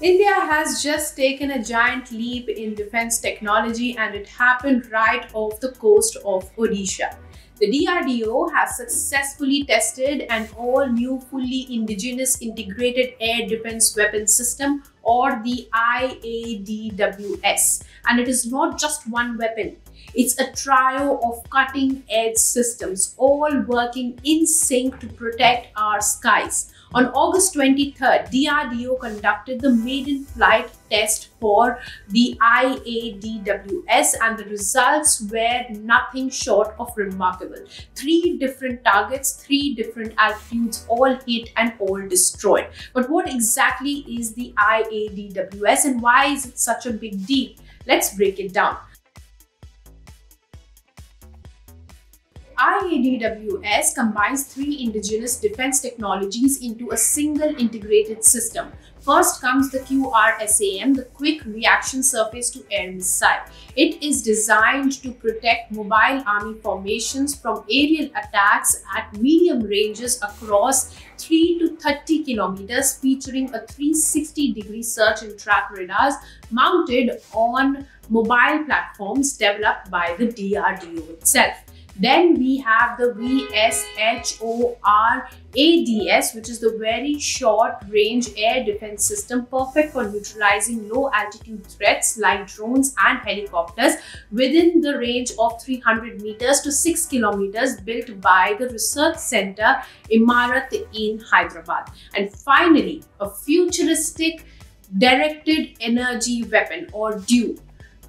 India has just taken a giant leap in defense technology, and it happened right off the coast of Odisha. The DRDO has successfully tested an all-new fully indigenous integrated air defense weapon system, or the IADWS. And it is not just one weapon. It's a trio of cutting-edge systems, all working in sync to protect our skies. On August 23rd, DRDO conducted the maiden flight test for the IADWS, and the results were nothing short of remarkable. 3 different targets, 3 different altitudes, all hit and all destroyed. But what exactly is the IADWS and why is it such a big deal? Let's break it down. IADWS combines 3 indigenous defense technologies into a single integrated system. First comes the QRSAM, the Quick Reaction Surface to Air Missile. It is designed to protect mobile army formations from aerial attacks at medium ranges across 3 to 30 kilometers, featuring a 360-degree search and track radars mounted on mobile platforms developed by the DRDO itself. Then we have the VSHOR-ADS, which is the Very Short Range Air Defense System, perfect for neutralizing low altitude threats like drones and helicopters within the range of 300 meters to 6 kilometers, built by the Research Center Imarat in Hyderabad. And finally, a futuristic directed energy weapon, or DEW,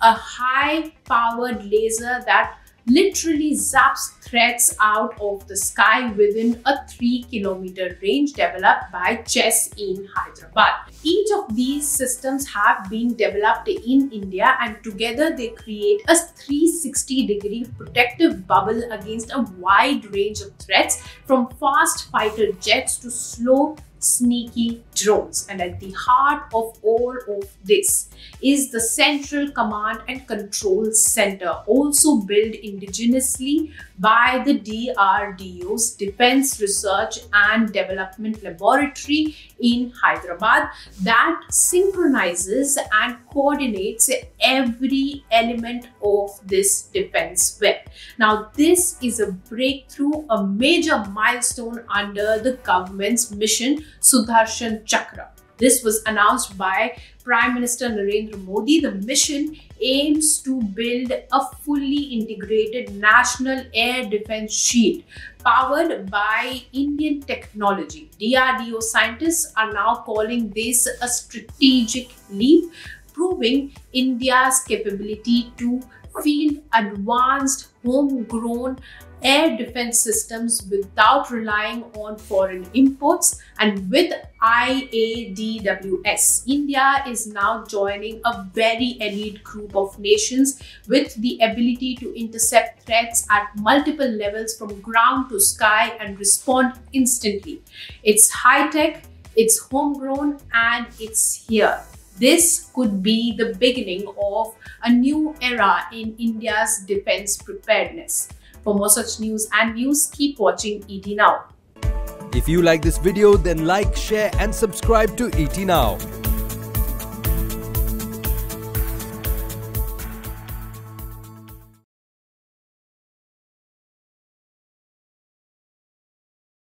a high-powered laser that literally zaps threats out of the sky within a 3-kilometer range, developed by CHES in Hyderabad. Each of these systems have been developed in India, and together they create a 360-degree protective bubble against a wide range of threats, from fast fighter jets to slow sneaky drones. And at the heart of all of this is the Central Command and Control Center, also built indigenously by the DRDO's Defense Research and Development Laboratory in Hyderabad, that synchronizes and coordinates every element of this defense web. Now, this is a breakthrough, a major milestone under the government's mission Sudarshan Chakra. This was announced by Prime Minister Narendra Modi. The mission aims to build a fully integrated national air defense shield powered by Indian technology. DRDO scientists are now calling this a strategic leap, proving India's capability to field advanced homegrown air defense systems without relying on foreign imports. And with IADWS, India is now joining a very elite group of nations with the ability to intercept threats at multiple levels, from ground to sky, and respond instantly. It's high-tech, it's homegrown, and it's here. This could be the beginning of a new era in India's defense preparedness. For more such news and views, keep watching ET Now. If you like this video, then like, share and subscribe to ET Now.